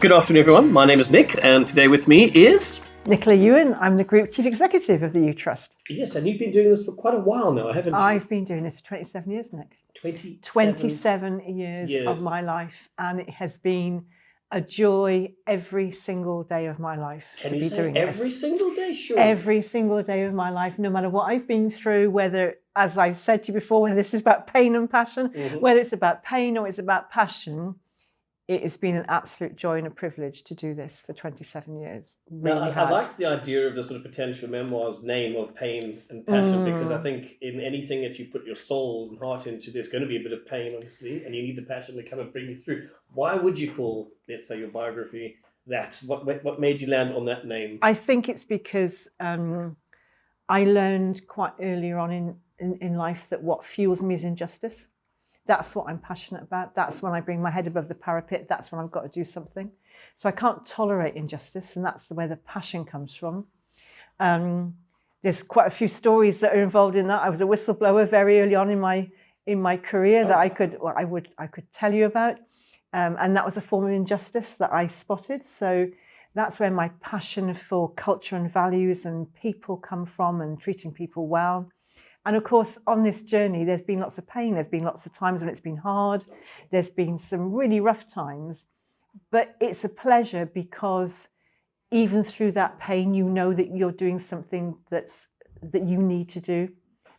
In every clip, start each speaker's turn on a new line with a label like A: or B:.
A: Good afternoon, everyone. My name is Nick, and today with me is
B: Nicola Youern. I'm the Group Chief Executive of the Youth Trust.
A: Yes, and you've been doing this for quite a while now, haven't you?
B: I've been doing this for 27 years, Nick. 27 years of my life, and it has been a joy every single day of my life
A: Can
B: to
A: you
B: be
A: say
B: doing
A: every
B: this.
A: single day? Sure.
B: Every single day of my life, no matter what I've been through, whether, as I said to you before, whether this is about pain and passion, whether it's about pain or it's about passion, it has been an absolute joy and a privilege to do this for 27 years. Really
A: Now, I liked the idea of the sort of potential memoirs name of pain and passion, because I think in anything that you put your soul and heart into, there's going to be a bit of pain, obviously, and you need the passion to kind of bring you through. Why would you call, let's say, your biography that? What made you land on that name?
B: I think it's because I learned quite earlier on in life that what fuels me is injustice. That's what I'm passionate about. That's when I bring my head above the parapet. That's when I've got to do something. So I can't tolerate injustice, and that's where the passion comes from. There's quite a few stories that are involved in that. I was a whistleblower very early on in my career that I could tell you about, and that was a form of injustice that I spotted. So that's where my passion for culture and values and people come from, and treating people well. And of course, on this journey, there's been lots of pain. There's been lots of times when it's been hard. There's been some really rough times, but it's a pleasure because even through that pain, you know that you're doing something that you need to do,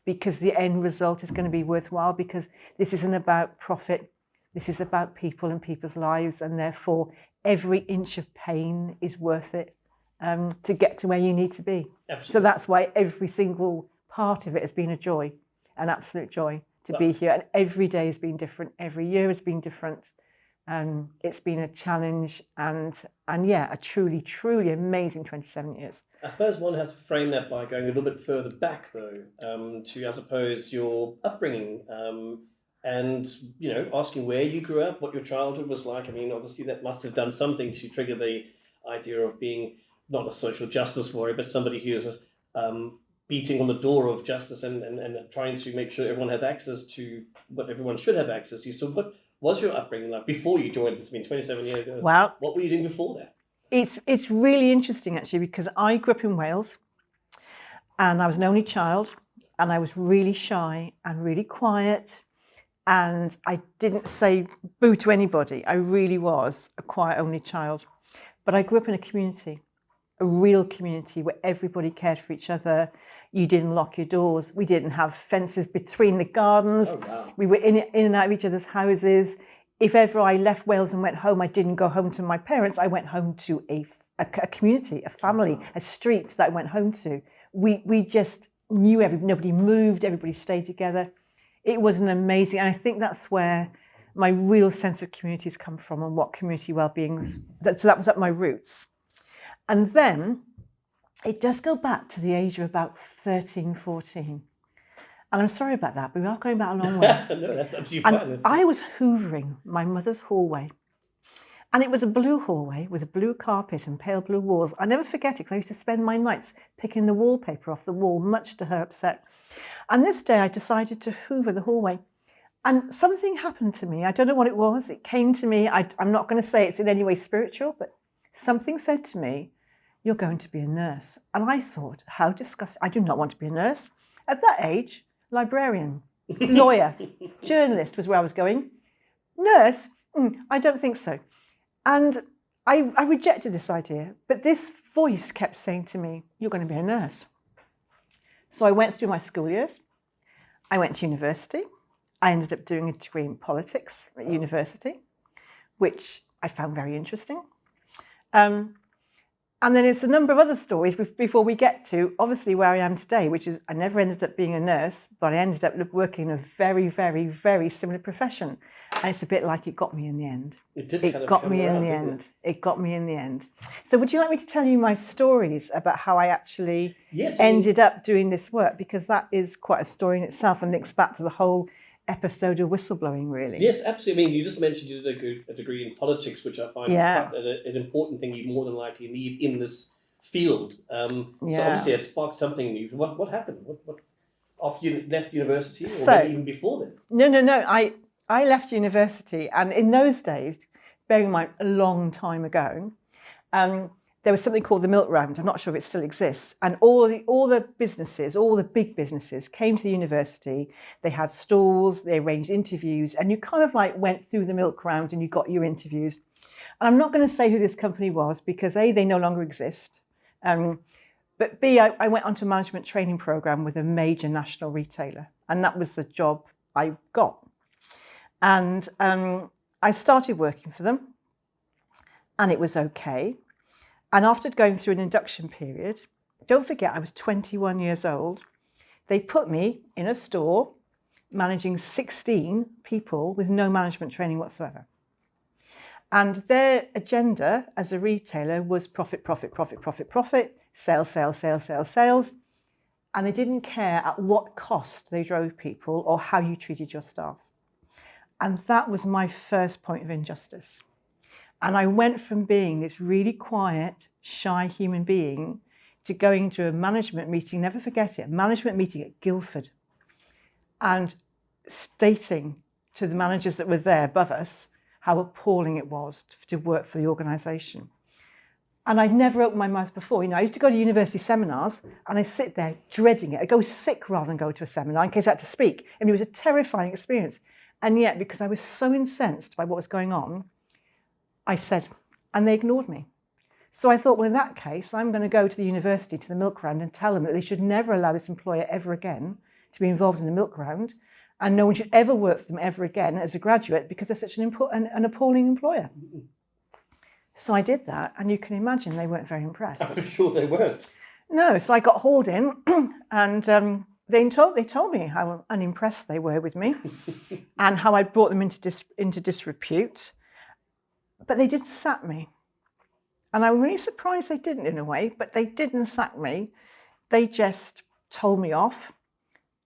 B: because the end result is going to be worthwhile, because this isn't about profit. This is about people and people's lives, and therefore every inch of pain is worth it to get to where you need to be. Absolutely. So that's why every single part of it has been a joy, an absolute joy to be here. And every day has been different. Every year has been different. It's been a challenge and yeah, a truly, truly amazing 27 years.
A: I suppose one has to frame that by going a little bit further back, though, to, I suppose, your upbringing, and, you know, asking where you grew up, what your childhood was like. I mean, obviously that must have done something to trigger the idea of being not a social justice warrior, but somebody who is beating on the door of justice and trying to make sure everyone has access to what everyone should have access to. So what was your upbringing like before you joined? It's been 27 years ago.
B: Wow.
A: What were you doing before that?
B: It's really interesting, actually, because I grew up in Wales, and I was an only child, and I was really shy and really quiet, and I didn't say boo to anybody. I really was a quiet only child. But I grew up in a community, a real community where everybody cared for each other. You didn't lock your doors. We didn't have fences between the gardens.
A: Oh, wow.
B: We were in and out of each other's houses. If ever I left Wales and went home, I didn't go home to my parents. I went home to a community, a family, a street that I went home to. We just knew nobody moved, everybody stayed together. It was an amazing, and I think that's where my real sense of community has come from, and what community well-being is. So that was at my roots. And then it does go back to the age of about 13, 14. And I'm sorry about that, but we are going back a long way.
A: No, that's absolutely fine.
B: I was hoovering my mother's hallway. And it was a blue hallway with a blue carpet and pale blue walls. I never forget it, because I used to spend my nights picking the wallpaper off the wall, much to her upset. And this day I decided to hoover the hallway. And something happened to me. I don't know what it was. It came to me. I'm not going to say it's in any way spiritual, but something said to me, "You're going to be a nurse." And I thought, how disgusting. I do not want to be a nurse. At that age, librarian, lawyer, journalist was where I was going. Nurse? I don't think so. And I rejected this idea. But this voice kept saying to me, "You're going to be a nurse." So I went through my school years. I went to university. I ended up doing a degree in politics at university, which I found very interesting. And then it's a number of other stories before we get to, obviously, where I am today, which is I never ended up being a nurse, but I ended up working in a very, very, very similar profession. And it's a bit like it got me in the end. It got me in the end. It got me in the end. So would you like me to tell you my stories about how I actually ended up doing this work? Because that is quite a story in itself, and links back to the whole episode of whistleblowing, really.
A: Yes, absolutely. I mean, you just mentioned you did a degree in politics, which I find quite an important thing you more than likely need in this field. So obviously it sparked something in you. What happened? What after you left university, or maybe even before then?
B: No. I left university, and in those days, bearing in mind a long time ago, there was something called the milk round. I'm not sure if it still exists. And all the businesses, all the big businesses came to the university. They had stalls, they arranged interviews, and you kind of like went through the milk round and you got your interviews. And I'm not going to say who this company was because A, they no longer exist. But B, I went onto a management training program with a major national retailer, and that was the job I got. And I started working for them, and it was okay. And after going through an induction period, don't forget I was 21 years old, they put me in a store managing 16 people with no management training whatsoever. And their agenda as a retailer was profit, profit, profit, profit, profit, sales, sales, sales, sales, sales. And they didn't care at what cost they drove people or how you treated your staff. And that was my first point of injustice. And I went from being this really quiet, shy human being to going to a management meeting, never forget it, a management meeting at Guildford, and stating to the managers that were there above us how appalling it was to work for the organisation. And I'd never opened my mouth before. You know, I used to go to university seminars and I'd sit there dreading it. I'd go sick rather than go to a seminar in case I had to speak. And it was a terrifying experience. And yet, because I was so incensed by what was going on, I said, and they ignored me. So I thought, well, in that case, I'm going to go to the university, to the milk round, and tell them that they should never allow this employer ever again to be involved in the milk round, and no one should ever work for them ever again as a graduate because they're such an appalling employer. So I did that, and you can imagine they weren't very impressed.
A: I'm sure they weren't.
B: No, so I got hauled in, and they told me how unimpressed they were with me and how I brought them into disrepute. But they didn't sack me. And I'm really surprised they didn't in a way, but they didn't sack me. They just told me off,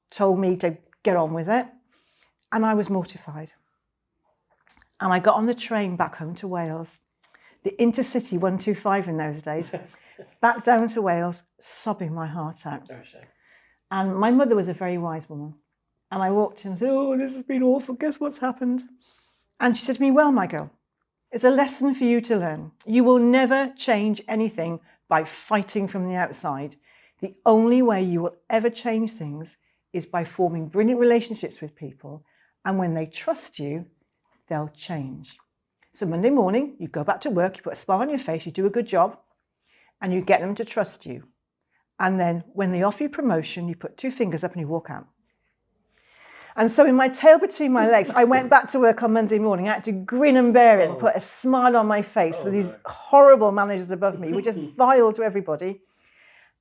B: told me to get on with it. And I was mortified. And I got on the train back home to Wales, the Intercity 125 in those days, back down to Wales, sobbing my heart out.
A: Oh, shame.
B: And my mother was a very wise woman. And I walked in and said, oh, this has been awful. Guess what's happened? And she said to me, well, my girl, it's a lesson for you to learn. You will never change anything by fighting from the outside. The only way you will ever change things is by forming brilliant relationships with people. And when they trust you, they'll change. So Monday morning, you go back to work, you put a smile on your face, you do a good job, and you get them to trust you. And then when they offer you promotion, you put two fingers up and you walk out. And so in my tail between my legs, I went back to work on Monday morning. I had to grin and bear it and put a smile on my face with these horrible managers above me, who were just vile to everybody.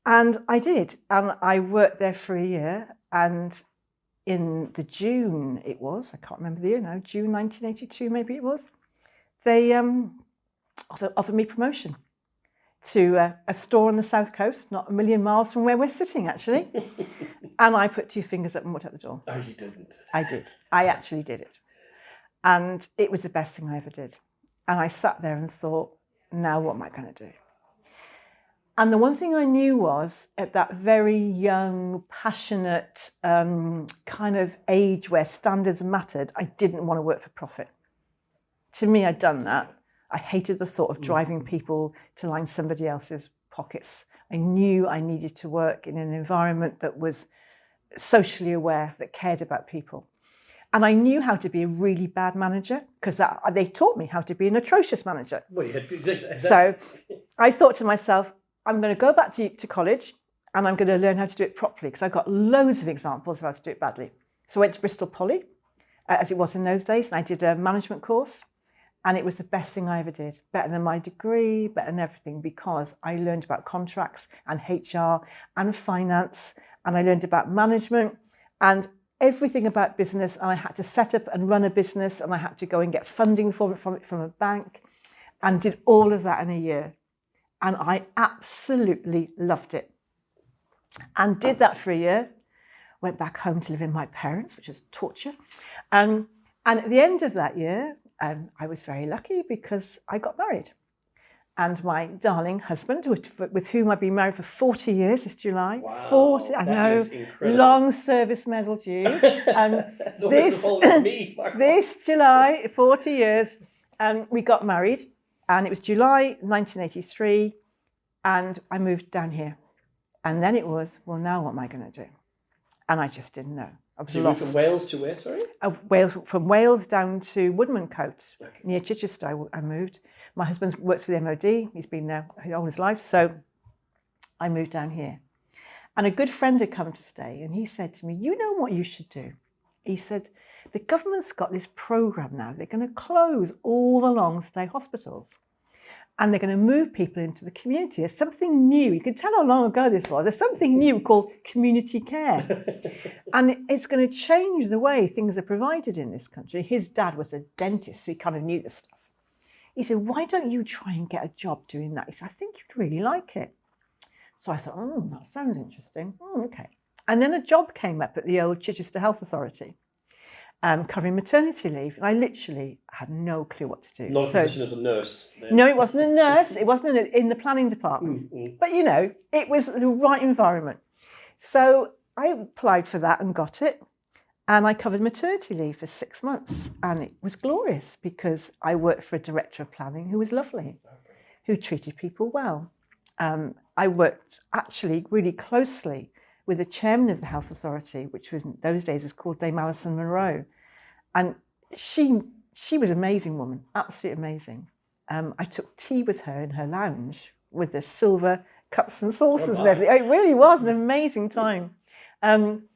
B: And I did. And I worked there for a year. And in the June it was, I can't remember the year now, June 1982 maybe it was, they offered me promotion to a store on the south coast, not a million miles from where we're sitting actually. And I put two fingers up and walked out the door.
A: Oh, you didn't?
B: I did. I actually did it. And it was the best thing I ever did. And I sat there and thought, now what am I going to do? And the one thing I knew was, at that very young, passionate kind of age where standards mattered, I didn't want to work for profit. To me, I'd done that. I hated the thought of driving people to line somebody else's pockets. I knew I needed to work in an environment that was socially aware, that cared about people. And I knew how to be a really bad manager because they taught me how to be an atrocious manager.
A: Well, you had exactly.
B: So I thought to myself, I'm going to go back to college and I'm going to learn how to do it properly because I've got loads of examples of how to do it badly. So I went to Bristol Poly, as it was in those days, and I did a management course. And it was the best thing I ever did, better than my degree, better than everything, because I learned about contracts and HR and finance, and I learned about management and everything about business. And I had to set up and run a business, and I had to go and get funding for it from a bank, and did all of that in a year. And I absolutely loved it. And did that for a year, went back home to live with my parents, which was torture. And at the end of that year, I was very lucky because I got married. And my darling husband, with whom I've been married for 40 years this July.
A: Wow,
B: 40, I know, long service medal due.
A: That's almost as old as me.
B: This July, 40 years. we got married, and it was July 1983, and I moved down here. And then it was, well, now what am I going to do? And I just didn't know. I was
A: So you
B: lost.
A: moved from Wales to where, sorry?
B: From Wales down to Woodmancote,
A: Okay.
B: near Chichester. I moved. My husband works for the MOD. He's been there all his life, so I moved down here. And a good friend had come to stay, and he said to me, you know what you should do? He said, the government's got this programme now. They're going to close all the long-stay hospitals, and they're going to move people into the community. There's something new. You can tell how long ago this was. There's something new called community care. And it's going to change the way things are provided in this country. His dad was a dentist, so he kind of knew this stuff. He said, why don't you try and get a job doing that? He said, I think you'd really like it. So I thought, that sounds interesting. Okay. And then a job came up at the old Chichester Health Authority, covering maternity leave. And I literally had no clue what to do.
A: Not a position as a nurse. Then.
B: No, it wasn't a nurse. It wasn't in the planning department. But, you know, it was the right environment. So I applied for that and got it. And I covered maternity leave for 6 months. And it was glorious because I worked for a director of planning who was lovely, who treated people well. I worked actually really closely with the chairman of the health authority, which was in those days was called Dame Alison Monroe. And she was an amazing woman, absolutely amazing. I took tea with her in her lounge with the silver cups and saucers and everything. It really was an amazing time. And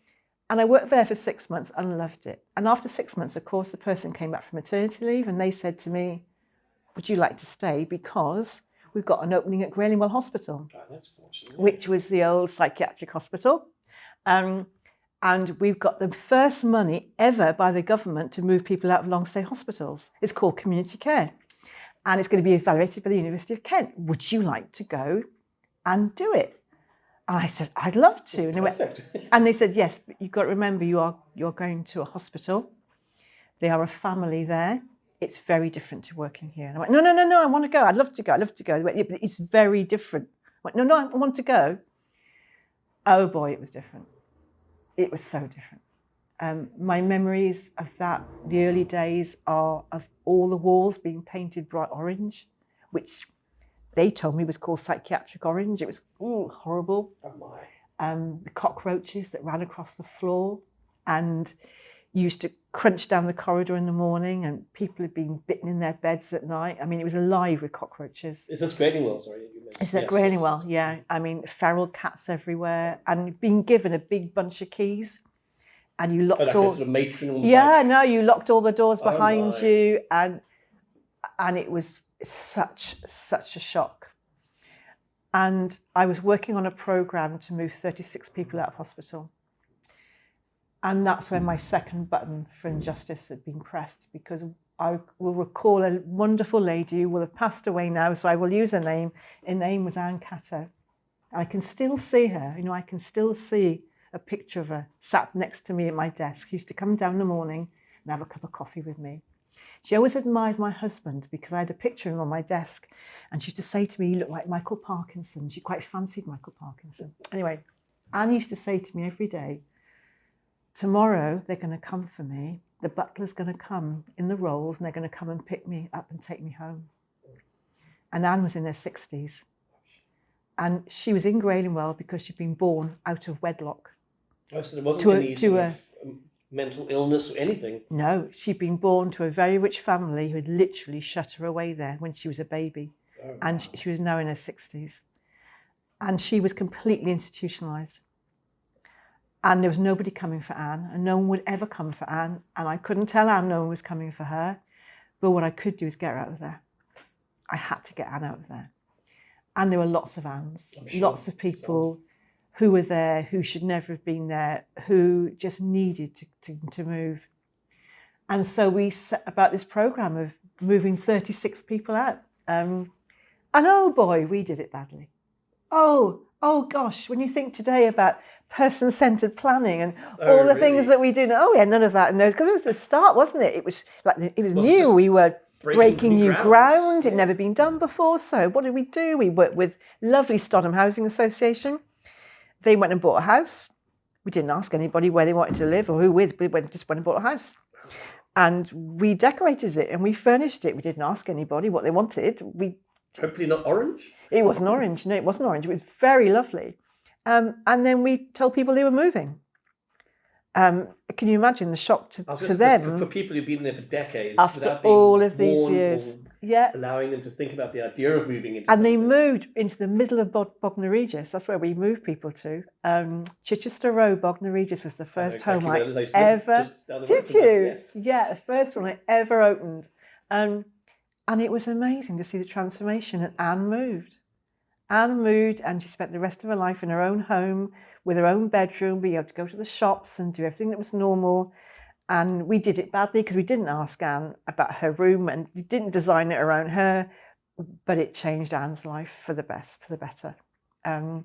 B: I worked there for 6 months and loved it. And after 6 months, of course, the person came back from maternity leave and they said to me, would you like to stay? Because we've got an opening at Graylingwell Hospital,
A: that's fortunate.
B: Which was the old psychiatric hospital. And we've got the first money ever by the government to move people out of long-stay hospitals. It's called community care. And it's going to be evaluated by the University of Kent. Would you like to go and do it? And I said, I'd love to. And they said, yes, but you've got to remember you're going to a hospital. They are a family there. It's very different to working here. And I went, no, I want to go. I'd love to go. They went, yeah, but it's very different. I went, no, I want to go. Oh boy, it was different. It was so different. My memories of that, the early days, are of all the walls being painted bright orange, which they told me was called psychiatric orange. It was horrible.
A: Oh my.
B: The cockroaches that ran across the floor, and used to crunch down the corridor in the morning, and people had been bitten in their beds at night. I mean, it was alive with cockroaches.
A: Is this Graylingwell, sorry?
B: It's at Graylingwell, yeah. I mean, feral cats everywhere, and being given a big bunch of keys, and you locked all.
A: Sort of matron.
B: Yeah, no, you locked all the doors behind you, and it was such a shock. And I was working on a program to move 36 people out of hospital. And that's when my second button for injustice had been pressed, because I will recall a wonderful lady who will have passed away now, so I will use her name. Her name was Anne Catter. I can still see her. You know, I can still see a picture of her sat next to me at my desk. She used to come down in the morning and have a cup of coffee with me. She always admired my husband because I had a picture of him on my desk. And she used to say to me, you look like Michael Parkinson. She quite fancied Michael Parkinson. Anyway, Anne used to say to me every day, tomorrow they're going to come for me. The butler's going to come in the rolls and they're going to come and pick me up and take me home. And Anne was in her 60s. And she was in Graylingwell because she'd been born out of wedlock.
A: Oh, so there wasn't any sort of mental illness or anything? No,
B: she'd been born to a very rich family who had literally shut her away there when she was a baby. Oh, wow. And she was now in her 60s. And she was completely institutionalised. And there was nobody coming for Anne, and no one would ever come for Anne. And I couldn't tell Anne no one was coming for her. But what I could do is get her out of there. I had to get Anne out of there. And there were lots of Annes, lots of people who were there, who should never have been there, who just needed to move. And so we set about this programme of moving 36 people out. And oh boy, we did it badly. Oh gosh, when you think today about person-centred planning and all the things that we do, yeah, none of that. Because it was the start, wasn't it? It was like it was new. We were breaking new ground. It'd never been done before. So what did we do? We worked with lovely Stodham Housing Association. They went and bought a house. We didn't ask anybody where they wanted to live or who with. We just went and bought a house. And we decorated it and we furnished it. We didn't ask anybody what they wanted.
A: Hopefully not orange.
B: It wasn't orange. No, it wasn't orange. It was very lovely. And then we told people they were moving. Can you imagine the shock to them?
A: For people who've been there for decades,
B: after all of these years,
A: allowing them to think about the idea of moving into.
B: And they moved into the middle of Bognor Regis. That's where we moved people to. Chichester Road, Bognor Regis was the first home I ever. Did you?
A: Yes.
B: Yeah, the first one I ever opened, and it was amazing to see the transformation. And Anne moved. Anne moved, and she spent the rest of her life in her own home with her own bedroom, being able to go to the shops and do everything that was normal. And we did it badly because we didn't ask Anne about her room and we didn't design it around her, but it changed Anne's life for the better. And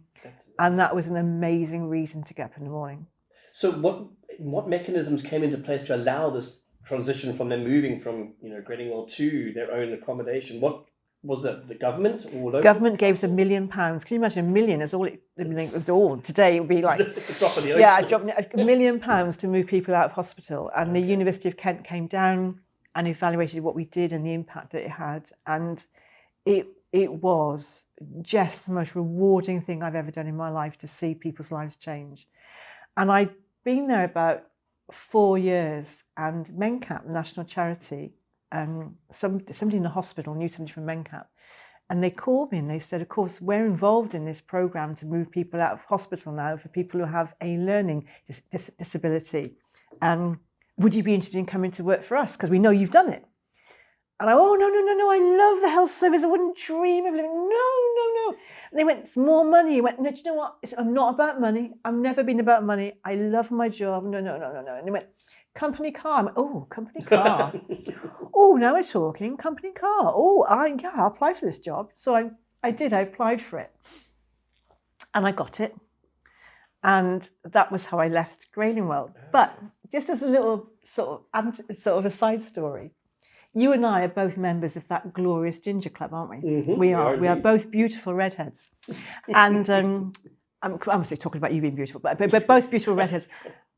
B: that was an amazing reason to get up in the morning.
A: So what mechanisms came into place to allow this transition from them moving from Gradingwell to their own accommodation? What was it, the government or local?
B: Government gave us £1 million. Can you imagine? $1 million is all it was all. Today it would be like
A: it's a drop in the ocean.
B: Yeah, £1 million to move people out of hospital. And the University of Kent came down and evaluated what we did and the impact that it had. And it was just the most rewarding thing I've ever done in my life to see people's lives change. And I'd been there about 4 years, and MenCap, the national charity, somebody in the hospital knew somebody from MenCap, and they called me and they said, of course, we're involved in this program to move people out of hospital now for people who have a learning disability. Would you be interested in coming to work for us? Because we know you've done it. And no, I love the health service. I wouldn't dream of living. No. And they went, it's more money. I went, no, do you know what? I'm not about money. I've never been about money. I love my job. No. And they went, company car. I went, oh, company car. Oh, now we're talking. Company car. Oh, I'll apply for this job. So I did. I applied for it. And I got it. And that was how I left Gradingwell. But just as a little sort of a side story, you and I are both members of that glorious ginger club, aren't we?
A: Mm-hmm.
B: We are both beautiful redheads. And I'm obviously talking about you being beautiful, but we're both beautiful redheads.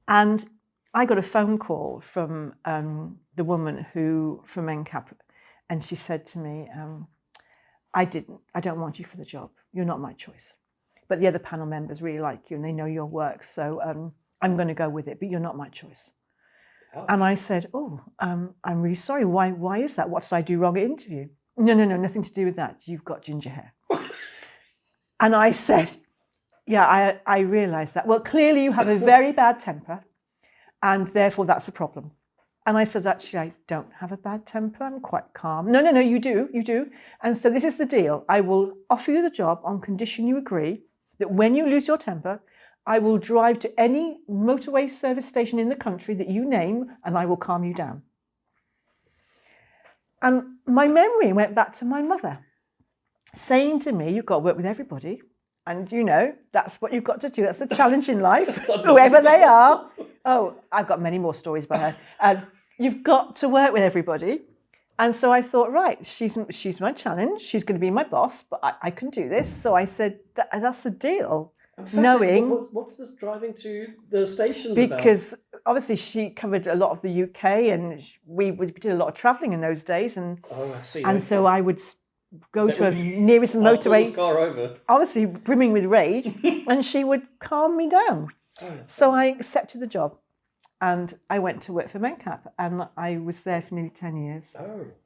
B: And I got a phone call from the woman from MenCap, and she said to me, I don't want you for the job. You're not my choice. But the other panel members really like you and they know your work, so I'm going to go with it, but you're not my choice. Oh. And I said, I'm really sorry. Why is that? What did I do wrong at interview? No, nothing to do with that. You've got ginger hair. And I said, yeah, I realised that. Well, clearly you have a very bad temper, and therefore that's a problem. And I said, actually, I don't have a bad temper. I'm quite calm. No, you do. And so this is the deal. I will offer you the job on condition you agree that when you lose your temper, I will drive to any motorway service station in the country that you name, and I will calm you down. And my memory went back to my mother saying to me, you've got to work with everybody. And that's what you've got to do. That's the challenge in life, whoever they are. Oh, I've got many more stories by her. You've got to work with everybody. And so I thought, right, she's my challenge. She's going to be my boss, but I can do this. So I said, that's the deal. Knowing
A: what's this driving to the stations
B: because obviously she covered a lot of the UK, and we did a lot of travelling in those days, and
A: I see.
B: And so I would go to a nearest motorway,
A: car over,
B: obviously brimming with rage, and she would calm me down. So I accepted the job, and I went to work for MenCap, and I was there for nearly 10 years.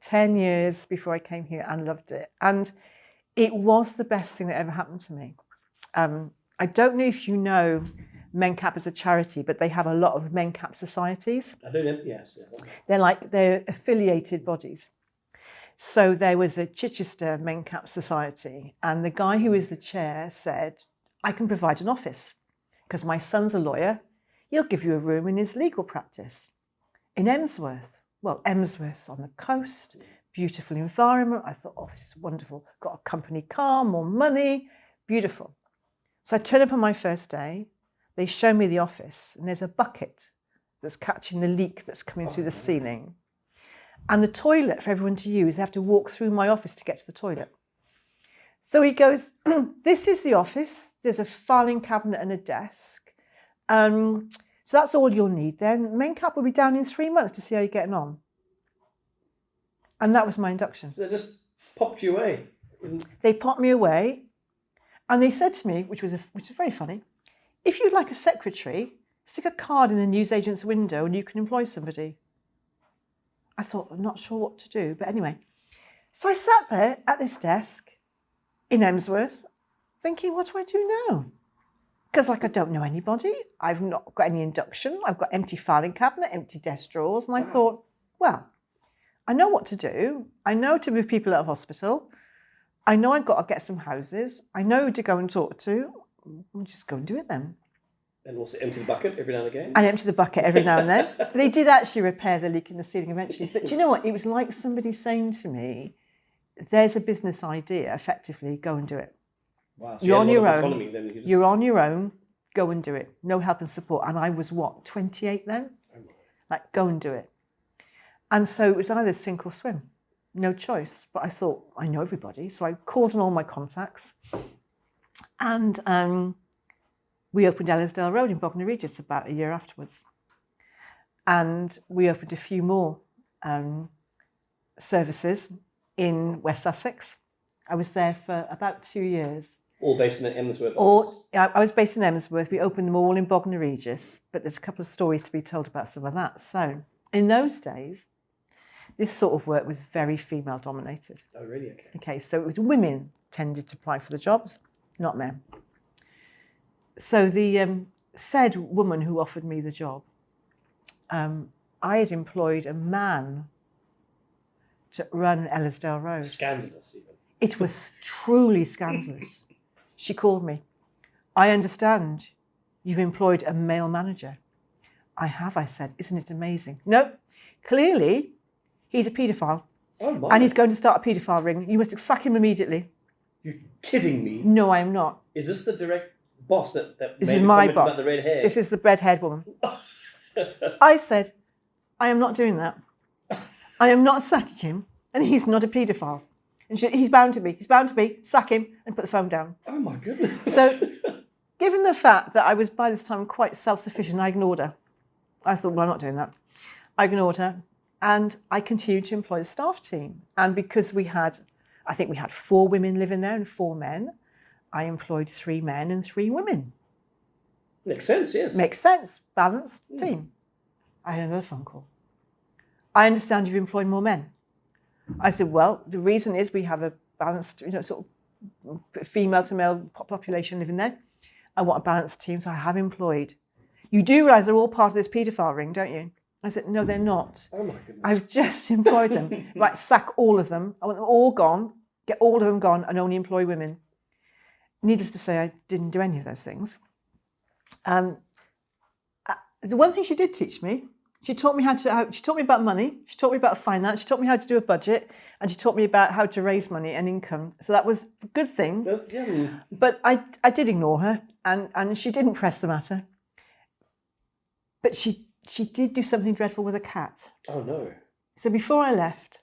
B: 10 years before I came here, and loved it, and it was the best thing that ever happened to me. I don't know if you know MenCap as a charity, but they have a lot of MenCap societies.
A: I don't know, yes.
B: They're affiliated bodies. So there was a Chichester MenCap society, and the guy who was the chair said, I can provide an office because my son's a lawyer. He'll give you a room in his legal practice in Emsworth. Well, Emsworth's on the coast, beautiful environment. I thought, this is wonderful. Got a company car, more money, beautiful. So I turn up on my first day, they show me the office, and there's a bucket that's catching the leak that's coming through the ceiling. And the toilet for everyone to use, they have to walk through my office to get to the toilet. So he goes, this is the office. There's a filing cabinet and a desk. So that's all you'll need then. Main cap will be down in 3 months to see how you're getting on. And that was my induction.
A: So they just popped you away.
B: They popped me away and they said to me, which was very funny, if you'd like a secretary, stick a card in the newsagent's window and you can employ somebody. I thought, I'm not sure what to do, but anyway. So I sat there at this desk in Emsworth thinking, what do I do now? Because I don't know anybody. I've not got any induction. I've got empty filing cabinet, empty desk drawers. And I thought, well, I know what to do. I know to move people out of hospital. I know I've got to get some houses. I know who to go and talk to. I'll just go and do it then.
A: And also empty the bucket every now and again.
B: And empty the bucket every now and then. They did actually repair the leak in the ceiling eventually. But do you know what? It was like somebody saying to me, there's a business idea, effectively, go and do it.
A: Wow. So
B: you're on your own.
A: Autonomy, then
B: You're on your own. Go and do it. No help and support. And I was 28 then? Go and do it. And so it was either sink or swim. No choice. But I thought, I know everybody. So I called on all my contacts. And we opened Ellisdale Road in Bognor Regis about a year afterwards. And we opened a few more services in West Sussex. I was there for about 2 years.
A: All based in the Emsworth office?
B: I was based in Emsworth. We opened them all in Bognor Regis, but there's a couple of stories to be told about some of that. So in those days, this sort of work was very female dominated.
A: Oh, really? Okay.
B: Okay, so it was women tended to apply for the jobs, not men. So the said woman who offered me the job, I had employed a man to run Ellisdale Road.
A: Scandalous, even.
B: It was truly scandalous. She called me. I understand you've employed a male manager. I have, I said. Isn't it amazing? No, clearly he's a paedophile.
A: Oh, my.
B: And he's going to start a paedophile ring. You must sack him immediately.
A: You're kidding me?
B: No, I am not.
A: Is this the direct boss that
B: This
A: made
B: is
A: the
B: my
A: comment
B: boss.
A: about the red hair?
B: This is the red-haired woman. I said, I am not doing that. I am not sacking him, and he's not a paedophile. And he's bound to be. He's bound to be. Sack him and put the phone down.
A: Oh, my goodness.
B: So, given the fact that I was by this time quite self-sufficient, I ignored her. I thought, well, I'm not doing that. I ignored her, and I continued to employ the staff team. And because I think we had 4 women living there and 4 men, I employed 3 men and 3 women.
A: Makes sense, yes.
B: Makes sense. Balanced team. I had another phone call. I understand you've employed more men. I said, well, the reason is we have a balanced, sort of female to male population living there. I want a balanced team, so I have employed. You do realise they're all part of this paedophile ring, don't you? I said, no, they're not.
A: Oh, my goodness.
B: I've just employed them. Right, sack all of them. I want them all gone, get all of them gone, and only employ women. Needless to say, I didn't do any of those things. The one thing she did teach me, she taught me she taught me about money, she taught me about finance, she taught me how to do a budget, and she taught me about how to raise money and income. So that was a good thing. But I did ignore her, and she didn't press the matter. But she did do something dreadful with a cat.
A: Oh, no.
B: So before I left,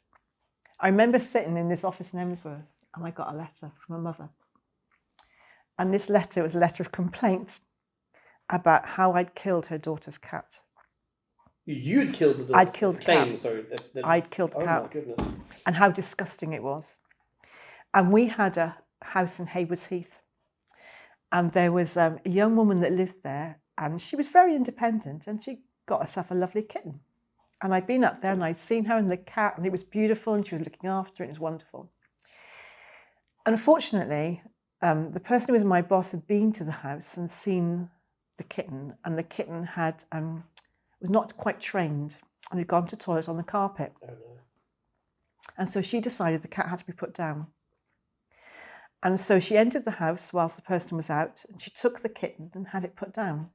B: I remember sitting in this office in Emsworth, and I got a letter from my mother. And this letter was a letter of complaint about how I'd killed her daughter's cat.
A: You'd killed the daughter?
B: I'd killed the cat.
A: Sorry.
B: I'd killed the cat.
A: Oh, my goodness.
B: And how disgusting it was. And we had a house in Haywards Heath. And there was a young woman that lived there, and she was very independent, and she got herself a lovely kitten. And I'd been up there, and I'd seen her and the cat, and it was beautiful, and she was looking after it, and it was wonderful. Unfortunately, the person who was my boss had been to the house and seen the kitten, and the kitten was not quite trained and had gone to the toilet on the carpet.
A: Oh, no.
B: And so she decided the cat had to be put down. And so she entered the house whilst the person was out, and she took the kitten and had it put down.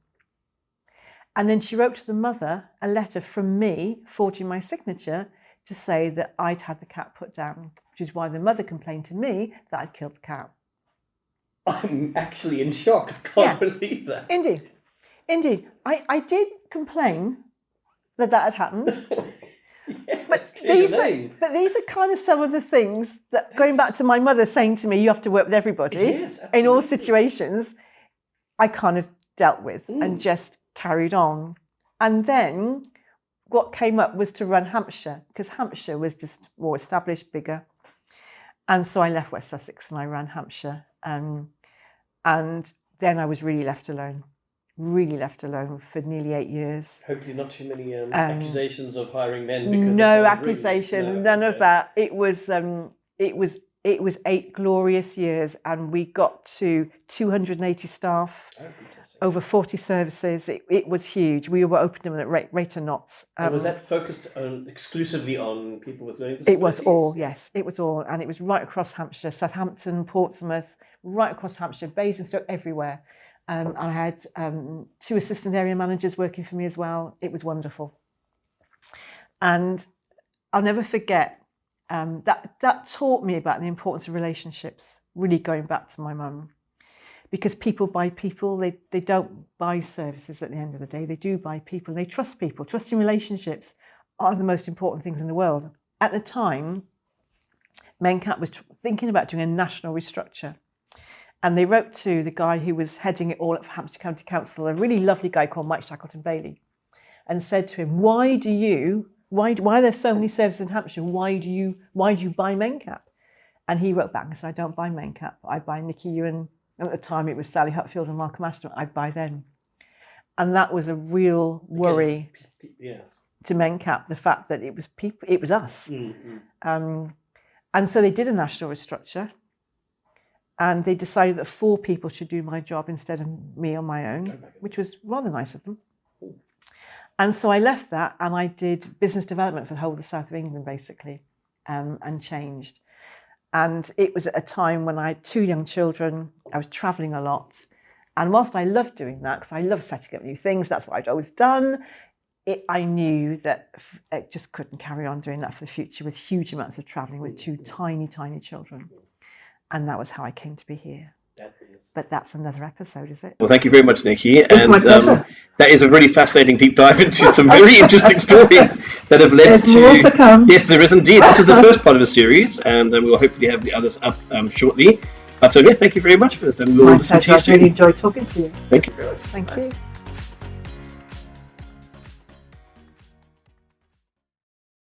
B: And then she wrote to the mother a letter from me, forging my signature, to say that I'd had the cat put down, which is why the mother complained to me that I'd killed the cat.
A: I'm actually in shock. I can't believe that.
B: Indeed. I did complain that had happened.
A: Yes,
B: but these are kind of some of the things that, going back to my mother saying to me, you have to work with everybody, in all situations, I kind of dealt with and just carried on. And then what came up was to run Hampshire, because Hampshire was just more established, bigger. And so I left West Sussex and I ran Hampshire. And then I was really left alone for nearly 8 years.
A: Hopefully not too many accusations of hiring men. Because
B: no
A: of
B: accusations,
A: rules.
B: none of that. It was 8 glorious years, and we got to 280 staff, over 40 services. It was huge. We were opening them at rate of knots.
A: And was that focused exclusively on people with learning disabilities?
B: It was all, yes, it was all. And it was right across Hampshire, Southampton, Portsmouth, right across Hampshire, Basingstoke, everywhere. I had 2 assistant area managers working for me as well. It was wonderful. And I'll never forget, that taught me about the importance of relationships, really going back to my mum. Because people buy people, they don't buy services at the end of the day, they do buy people, they trust people. Trusting relationships are the most important things in the world. At the time, Mencap was thinking about doing a national restructure. And they wrote to the guy who was heading it all at Hampshire County Council, a really lovely guy called Mike Shackleton Bailey, and said to him, why are there so many services in Hampshire? Why do you buy Mencap? And he wrote back and said, I don't buy Mencap, I buy Nicola Youern. At the time, it was Sally Hutfield and Malcolm Ashton. I'd buy them. And that was a real worry to Mencap, the fact that it was people, it was us. Mm-hmm. And so they did a national restructure, and they decided that 4 people should do my job instead of me on my own, which was rather nice of them. And so I left that, and I did business development for the whole of the south of England, basically, and changed. And it was at a time when I had 2 young children, I was travelling a lot. And whilst I loved doing that, because I love setting up new things, that's what I'd always done, I knew that I just couldn't carry on doing that for the future with huge amounts of travelling with 2 tiny, tiny children. And that was how I came to be here. But that's another episode, is it?
C: Well, thank you very much, Nicki.
B: It's my pleasure.
C: That is a really fascinating deep dive into some very interesting stories that have led
B: There's more to come.
C: Yes, there is indeed. This is the first part of a series, and we will hopefully have the others up shortly. But yes, thank you very much for this, and we'll
B: My
C: listen to
B: pleasure.
C: you
B: I've
C: soon.
B: really enjoyed talking to you.
C: Thank you very much.
B: Thank you.